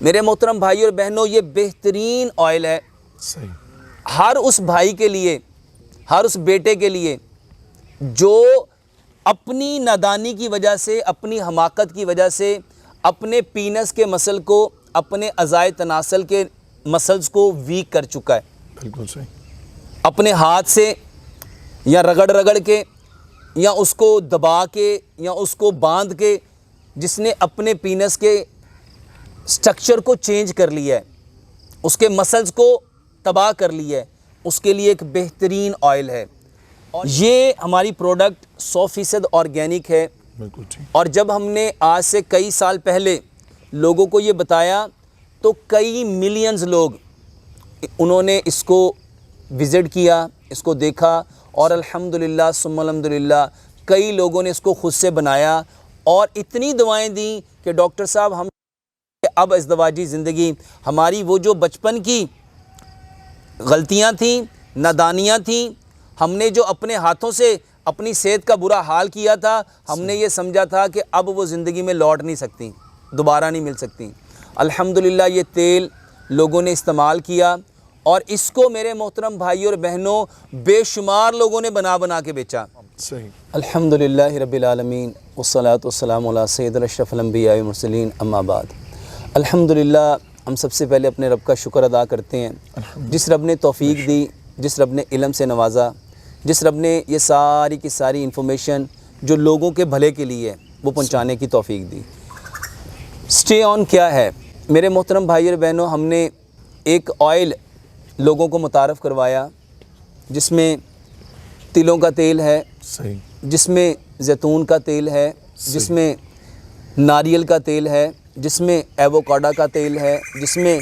میرے محترم بھائی اور بہنوں، یہ بہترین آئل ہے ہر اس بھائی کے لیے، ہر اس بیٹے کے لیے جو اپنی نادانی کی وجہ سے، اپنی حماقت کی وجہ سے اپنے پینس کے مسل کو، اپنے اعضائے تناسل کے مسلز کو ویک کر چکا ہے۔ بالکل صحیح۔ اپنے ہاتھ سے یا رگڑ رگڑ کے یا اس کو دبا کے یا اس کو باندھ کے جس نے اپنے پینس کے سٹرکچر کو چینج کر لیا ہے، اس کے مسلز کو تباہ کر لیا ہے، اس کے لیے ایک بہترین آئل ہے۔ اور یہ ہماری پروڈکٹ 100% آرگینک ہے۔ بالکل ٹھیک۔ اور جب ہم نے آج سے کئی سال پہلے لوگوں کو یہ بتایا تو کئی ملینز لوگ انہوں نے اس کو وزٹ کیا، اس کو دیکھا، اور الحمدللہ ثم الحمدللہ کئی لوگوں نے اس کو خود سے بنایا اور اتنی دعائیں دیں کہ ڈاکٹر صاحب ہم اب ازدواجی زندگی، ہماری وہ جو بچپن کی غلطیاں تھیں، نادانیاں تھیں، ہم نے جو اپنے ہاتھوں سے اپنی صحت کا برا حال کیا تھا، ہم نے یہ سمجھا تھا کہ اب وہ زندگی میں لوٹ نہیں سکتی، دوبارہ نہیں مل سکتی۔ الحمدللہ یہ تیل لوگوں نے استعمال کیا اور اس کو میرے محترم بھائی اور بہنوں بے شمار لوگوں نے بنا کے بیچا۔ صحیح۔ الحمدللہ رب العالمین والصلاة والسلام علی سید اشرف الانبیاء والمرسلین، اما بعد۔ الحمدللہ ہم سب سے پہلے اپنے رب کا شکر ادا کرتے ہیں، جس رب نے توفیق دی، جس رب نے علم سے نوازا، جس رب نے یہ ساری کی ساری انفارمیشن جو لوگوں کے بھلے کے لیے وہ پہنچانے کی توفیق دی۔ سٹے آن کیا ہے؟ میرے محترم بھائی اور بہنوں، ہم نے ایک آئل لوگوں کو متعارف کروایا جس میں تلوں کا تیل ہے، صحیح، جس میں زیتون کا تیل ہے، جس میں ناریل کا تیل ہے، جس میں ایووکاڈو کا تیل ہے، جس میں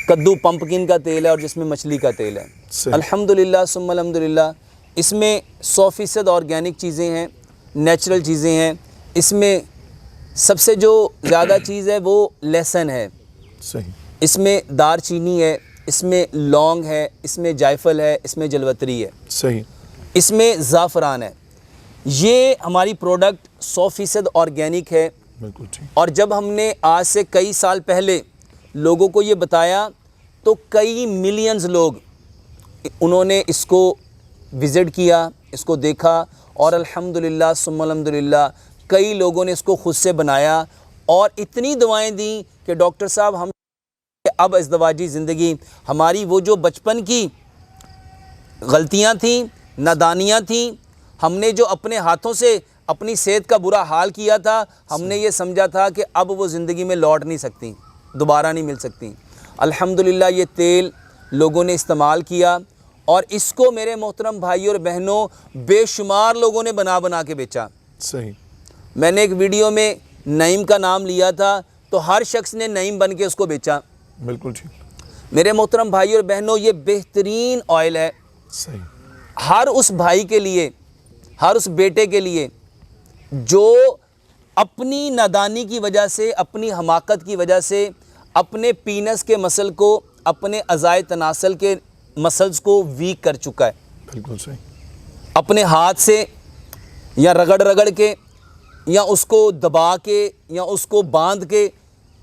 کدو پمپکن کا تیل ہے، اور جس میں مچھلی کا تیل ہے۔ الحمدللہ ثم الحمدللہ اس میں 100% آرگینک چیزیں ہیں، نیچرل چیزیں ہیں۔ اس میں سب سے جو زیادہ چیز ہے وہ لہسن ہے، صحیح، اس میں دار چینی ہے، اس میں لونگ ہے، اس میں جائفل ہے، اس میں جلوتری ہے، صحیح، اس میں زعفران ہے۔ یہ ہماری پروڈکٹ 100% آرگینک ہے۔ بالکل ٹھیک۔ اور جب ہم نے آج سے کئی سال پہلے لوگوں کو یہ بتایا تو کئی ملینز لوگ انہوں نے اس کو وزٹ کیا، اس کو دیکھا، اور الحمدللہ ثم الحمدللہ کئی لوگوں نے اس کو خود سے بنایا اور اتنی دعائیں دیں کہ ڈاکٹر صاحب ہم اب ازدواجی زندگی، ہماری وہ جو بچپن کی غلطیاں تھیں، نادانیاں تھیں، ہم نے جو اپنے ہاتھوں سے اپنی صحت کا برا حال کیا تھا، ہم نے یہ سمجھا تھا کہ اب وہ زندگی میں لوٹ نہیں سکتی، دوبارہ نہیں مل سکتی۔ الحمدللہ یہ تیل لوگوں نے استعمال کیا اور اس کو میرے محترم بھائی اور بہنوں بے شمار لوگوں نے بنا کے بیچا۔ صحیح۔ میں نے ایک ویڈیو میں نعیم کا نام لیا تھا تو ہر شخص نے نعیم بن کے اس کو بیچا۔ بالکل ٹھیک۔ میرے محترم بھائی اور بہنوں، یہ بہترین آئل ہے صحیح، ہر اس بھائی کے لیے، ہر اس بیٹے کے لیے جو اپنی نادانی کی وجہ سے، اپنی حماقت کی وجہ سے اپنے پینس کے مسل کو، اپنے اعضائے تناسل کے مسلز کو ویک کر چکا ہے۔ بالکل صحیح۔ اپنے ہاتھ سے یا رگڑ رگڑ کے یا اس کو دبا کے یا اس کو باندھ کے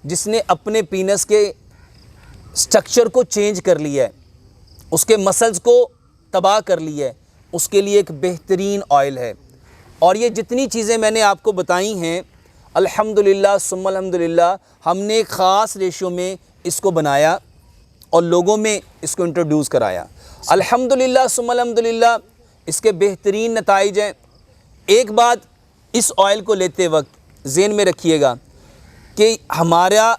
جس نے اپنے پینس کے سٹرکچر کو چینج کر لیا ہے، اس کے مسلز کو تباہ کر لیا ہے، اس کے لیے ایک بہترین آئل ہے۔ اور یہ جتنی چیزیں میں نے آپ کو بتائی ہیں، الحمدللہ ثم الحمدللہ ہم نے ایک خاص ریشو میں اس کو بنایا اور لوگوں میں اس کو انٹروڈیوس کرایا۔ الحمدللہ ثم الحمدللہ اس کے بہترین نتائج ہیں۔ ایک بات اس آئل کو لیتے وقت ذہن میں رکھیے گا کہ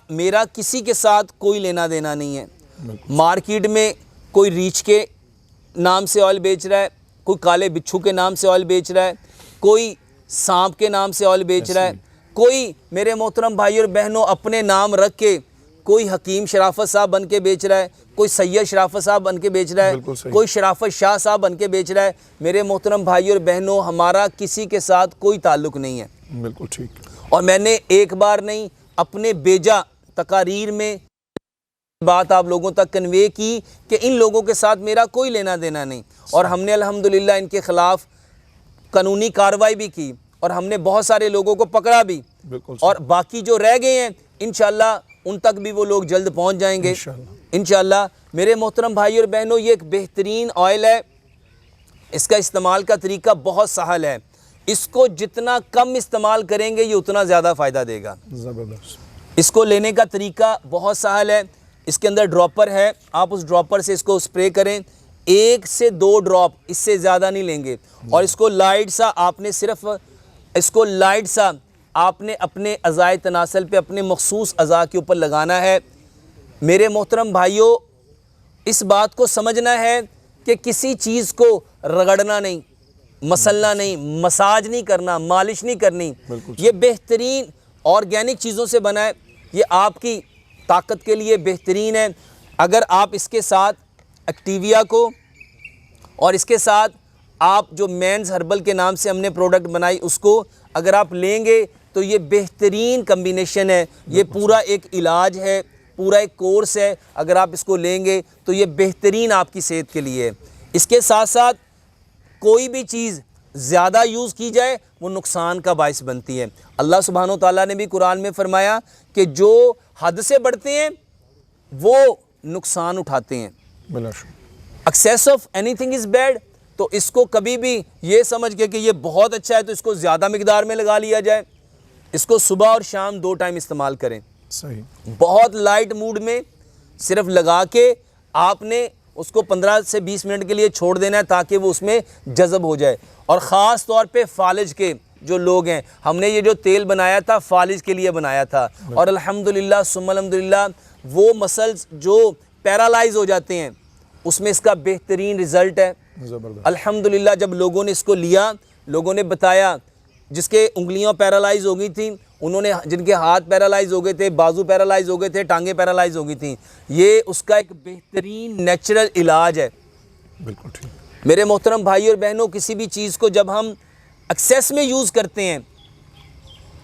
میرا کسی کے ساتھ کوئی لینا دینا نہیں ہے۔ مارکیٹ میں کوئی ریچھ کے نام سے آئل بیچ رہا ہے، کوئی کالے بچھو کے نام سے آئل بیچ رہا ہے، کوئی سانپ کے نام سے آئل بیچ رہا ہے، کوئی میرے محترم بھائی اور بہنوں اپنے نام رکھ کے کوئی حکیم شرافت صاحب بن کے بیچ رہا ہے، کوئی سید شرافت صاحب بن کے بیچ رہا ہے، کوئی شرافت شاہ صاحب بن کے بیچ رہا ہے۔ میرے محترم بھائی اور بہنوں، ہمارا کسی کے ساتھ کوئی تعلق نہیں ہے۔ بالکل ٹھیک۔ اور میں نے ایک بار نہیں، اپنے بیجا تقاریر میں بات آپ لوگوں تک کنوے کی کہ ان لوگوں کے ساتھ میرا کوئی لینا دینا نہیں، اور ہم نے الحمدللہ ان کے خلاف قانونی کارروائی بھی کی اور ہم نے بہت سارے لوگوں کو پکڑا بھی، اور باقی جو رہ گئے ہیں انشاءاللہ ان تک بھی وہ لوگ جلد پہنچ جائیں گے انشاءاللہ۔ انشاءاللہ۔ میرے محترم بھائی اور بہنوں، یہ ایک بہترین آئل ہے، اس کا استعمال کا طریقہ بہت سہل ہے، اس کو جتنا کم استعمال کریں گے یہ اتنا زیادہ فائدہ دے گا۔ زبردست۔ اس کو لینے کا طریقہ بہت سہل ہے، اس کے اندر ڈراپر ہے، آپ اس ڈراپر سے اس کو اسپرے کریں، 1 سے 2 ڈراپ، اس سے زیادہ نہیں لیں گے، اور اس کو لائٹ سا آپ نے صرف اس کو لائٹ سا آپ نے اپنے اعضائے تناسل پہ اپنے مخصوص اعضاء کے اوپر لگانا ہے۔ میرے محترم بھائیوں، اس بات کو سمجھنا ہے کہ کسی چیز کو رگڑنا نہیں، مسلنا نہیں، مساج نہیں کرنا، مالش نہیں کرنی، یہ بہترین آرگینک چیزوں سے بنا ہے، یہ آپ کی طاقت کے لیے بہترین ہے۔ اگر آپ اس کے ساتھ ایکٹیویا کو اور اس کے ساتھ آپ جو مینز ہربل کے نام سے ہم نے پروڈکٹ بنائی اس کو اگر آپ لیں گے تو یہ بہترین کمبینیشن ہے، یہ پورا ایک علاج ہے، پورا ایک کورس ہے، اگر آپ اس کو لیں گے تو یہ بہترین آپ کی صحت کے لیے ہے۔ اس کے ساتھ ساتھ کوئی بھی چیز زیادہ یوز کی جائے وہ نقصان کا باعث بنتی ہے۔ اللہ سبحانہ و تعالیٰ نے بھی قرآن میں فرمایا کہ جو حد سے بڑھتے ہیں وہ نقصان اٹھاتے ہیں۔ بلا شک۔ Access of any thing is bad, تو اس کو کبھی بھی یہ سمجھ کے کہ یہ بہت اچھا ہے تو اس کو زیادہ مقدار میں لگا لیا جائے، اس کو صبح اور شام 2 ٹائم استعمال کریں، صحیح۔ بہت لائٹ موڈ میں صرف لگا کے آپ نے اس کو 15 سے 20 منٹ کے لیے چھوڑ دینا ہے تاکہ وہ اس میں جذب ہو جائے۔ اور خاص طور پہ فالج کے جو لوگ ہیں، ہم نے یہ جو تیل بنایا تھا فالج کے لیے بنایا تھا، اور الحمدللہ ثم الحمدللہ وہ مسلز جو پیرالائز ہو جاتے ہیں اس میں اس کا بہترین رزلٹ ہے۔ زبردست۔ الحمدللہ جب لوگوں نے اس کو لیا، لوگوں نے بتایا، جس کے انگلیاں پیرالائز ہو گئی تھیں، انہوں نے جن کے ہاتھ پیرالائز ہو گئے تھے، بازو پیرالائز ہو گئے تھے، ٹانگیں پیرالائز ہو گئی تھیں، یہ اس کا ایک بہترین نیچرل علاج ہے۔ بالکل ٹھیک۔ میرے محترم بھائی اور بہنوں، کسی بھی چیز کو جب ہم ایکسیس میں یوز کرتے ہیں،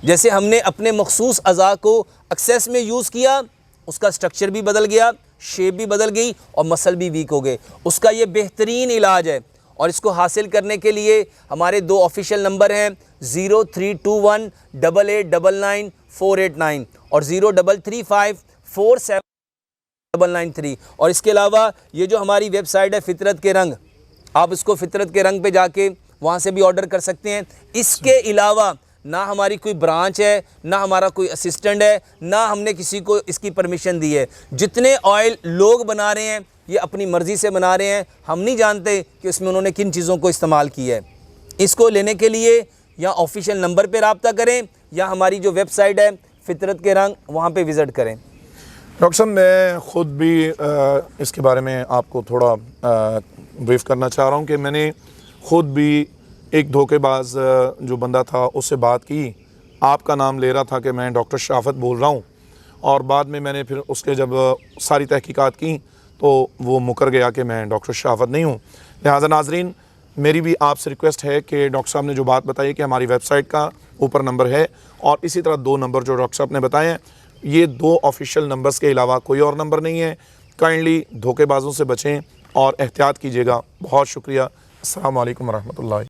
جیسے ہم نے اپنے مخصوص اعضاء کو ایکسیس میں یوز کیا، اس کا سٹرکچر بھی بدل گیا، شیپ بھی بدل گئی اور مسل بھی ویک ہو گئے، اس کا یہ بہترین علاج ہے۔ اور اس کو حاصل کرنے کے لیے ہمارے 2 آفیشیل نمبر ہیں، 032188999489 اور 0335479993، اور اس کے علاوہ یہ جو ہماری ویب سائٹ ہے فطرت کے رنگ، آپ اس کو فطرت کے رنگ پہ جا کے وہاں سے بھی آرڈر کر سکتے ہیں۔ اس کے علاوہ نہ ہماری کوئی برانچ ہے، نہ ہمارا کوئی اسسٹنٹ ہے، نہ ہم نے کسی کو اس کی پرمیشن دی ہے۔ جتنے آئل لوگ بنا رہے ہیں یہ اپنی مرضی سے بنا رہے ہیں، ہم نہیں جانتے کہ اس میں انہوں نے کن چیزوں کو استعمال کیا ہے۔ اس کو لینے کے لیے یا آفیشیل نمبر پہ رابطہ کریں یا ہماری جو ویب سائٹ ہے فطرت کے رنگ، وہاں پہ وزٹ کریں۔ ڈاکٹر صاحب، میں خود بھی اس کے بارے میں آپ کو تھوڑا بریف کرنا چاہ رہا ہوں کہ میں نے خود بھی ایک دھوکے باز جو بندہ تھا اس سے بات کی، آپ کا نام لے رہا تھا کہ میں ڈاکٹر شرافت بول رہا ہوں، اور بعد میں نے پھر اس کے جب ساری تحقیقات کی تو وہ مکر گیا کہ میں ڈاکٹر شرافت نہیں ہوں۔ لہٰذا ناظرین، میری بھی آپ سے ریکویسٹ ہے کہ ڈاکٹر صاحب نے جو بات بتائی کہ ہماری ویب سائٹ کا اوپر نمبر ہے، اور اسی طرح 2 نمبر جو ڈاکٹر صاحب نے بتائے ہیں، یہ 2 آفیشیل نمبرز کے علاوہ کوئی اور نمبر نہیں ہے۔ کائنڈلی دھوکے بازوں سے بچیں اور احتیاط کیجیے گا۔ بہت شکریہ۔ السلام علیکم ورحمۃ اللہ۔